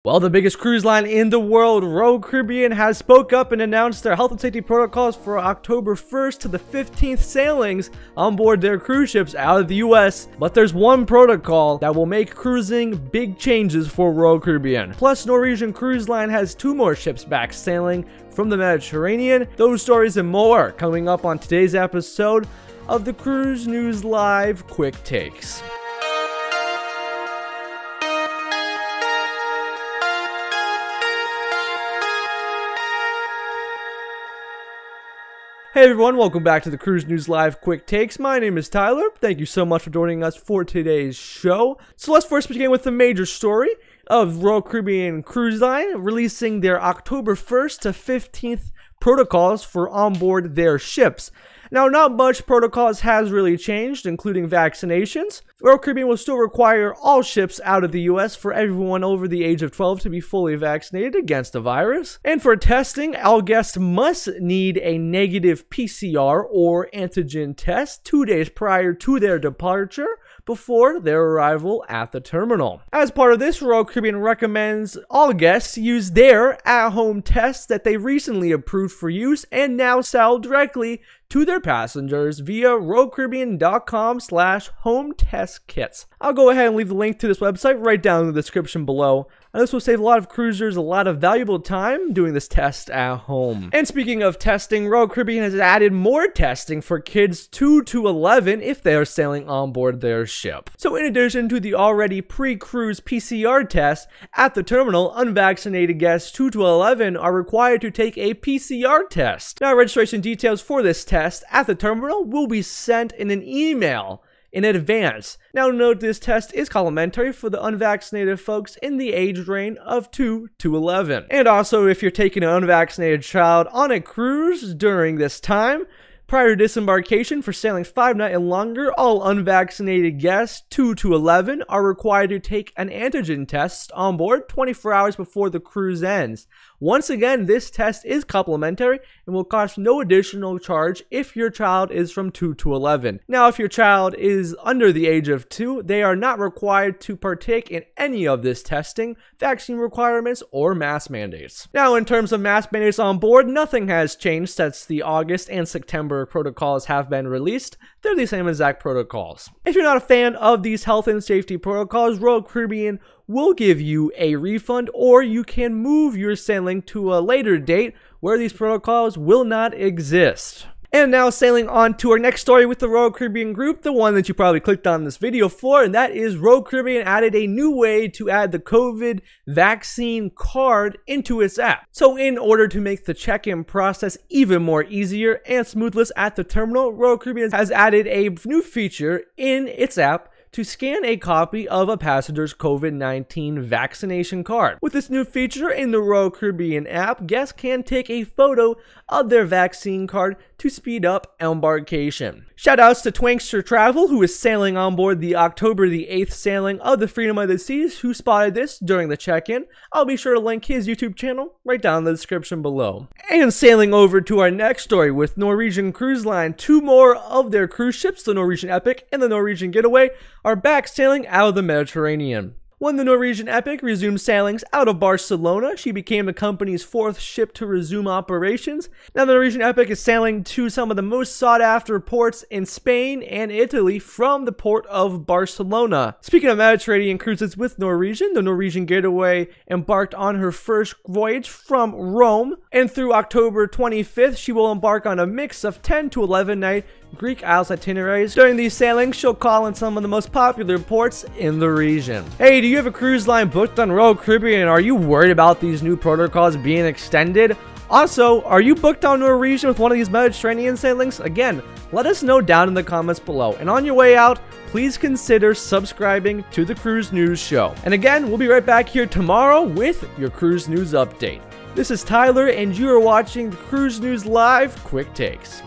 Well, the biggest cruise line in the world, Royal Caribbean, has spoke up and announced their health and safety protocols for October 1st to the 15th sailings on board their cruise ships out of the US. But there's one protocol that will make cruising big changes for Royal Caribbean. Plus, Norwegian Cruise Line has 2 more ships back sailing from the Mediterranean. Those stories and more coming up on today's episode of the Cruise News Live Quick Takes. Hey everyone, welcome back to the Cruise News Live Quick Takes. My name is Tyler. Thank you so much for joining us for today's show. So let's first begin with the major story of Royal Caribbean Cruise Line releasing their October 1st to 15th protocols for onboard their ships. Now, not much protocols has really changed, including vaccinations. Royal Caribbean will still require all ships out of the US for everyone over the age of 12 to be fully vaccinated against the virus. And for testing, all guests must need a negative PCR or antigen test 2 days prior to their departure before their arrival at the terminal. As part of this, Royal Caribbean recommends all guests use their at-home tests that they recently approved for use and now sell directly to their passengers via royalcaribbean.com/home test kits. I'll go ahead and leave the link to this website right down in the description below. And this will save a lot of cruisers a lot of valuable time doing this test at home. And speaking of testing, Royal Caribbean has added more testing for kids 2 to 11 if they are sailing on board their ship. So in addition to the already pre-cruise PCR test at the terminal, unvaccinated guests 2 to 11 are required to take a PCR test. Now, registration details for this test at the terminal will be sent in an email in advance. Now note this test is complimentary for the unvaccinated folks in the age range of 2 to 11. And also, if you're taking an unvaccinated child on a cruise during this time, prior to disembarkation for sailing 5 nights and longer, all unvaccinated guests 2 to 11 are required to take an antigen test on board 24 hours before the cruise ends. Once again, this test is complimentary and will cost no additional charge if your child is from 2 to 11. Now, if your child is under the age of 2, they are not required to partake in any of this testing, vaccine requirements, or mask mandates. Now, in terms of mask mandates on board, nothing has changed since the August and September protocols have been released. They're the same exact protocols. If you're not a fan of these health and safety protocols, Royal Caribbean will give you a refund, or you can move your sailing to a later date where these protocols will not exist. And now sailing on to our next story with the Royal Caribbean group, the one that you probably clicked on this video for, and that is Royal Caribbean added a new way to add the COVID vaccine card into its app. So in order to make the check-in process even more easier and smoothless at the terminal, Royal Caribbean has added a new feature in its app to scan a copy of a passenger's COVID-19 vaccination card. With this new feature in the Royal Caribbean app, guests can take a photo of their vaccine card to speed up embarkation. Shoutouts to Twankster Travel, who is sailing on board the October the 8th sailing of the Freedom of the Seas, who spotted this during the check-in. I'll be sure to link his YouTube channel right down in the description below. And sailing over to our next story with Norwegian Cruise Line, 2 more of their cruise ships, the Norwegian Epic and the Norwegian Getaway, are back sailing out of the Mediterranean. When the Norwegian Epic resumed sailings out of Barcelona, she became the company's 4th ship to resume operations. Now, the Norwegian Epic is sailing to some of the most sought-after ports in Spain and Italy from the port of Barcelona. Speaking of Mediterranean cruises with Norwegian, the Norwegian Getaway embarked on her first voyage from Rome, and through October 25th, she will embark on a mix of 10 to 11 night Greek Isles itineraries. During these sailings, she'll call in some of the most popular ports in the region. Hey, do you have a cruise line booked on Royal Caribbean? Are you worried about these new protocols being extended? Also, are you booked on Norwegian with one of these Mediterranean sailings? Again, let us know down in the comments below. And on your way out, please consider subscribing to the Cruise News Show. And again, we'll be right back here tomorrow with your Cruise News update. This is Tyler, and you are watching the Cruise News Live Quick Takes.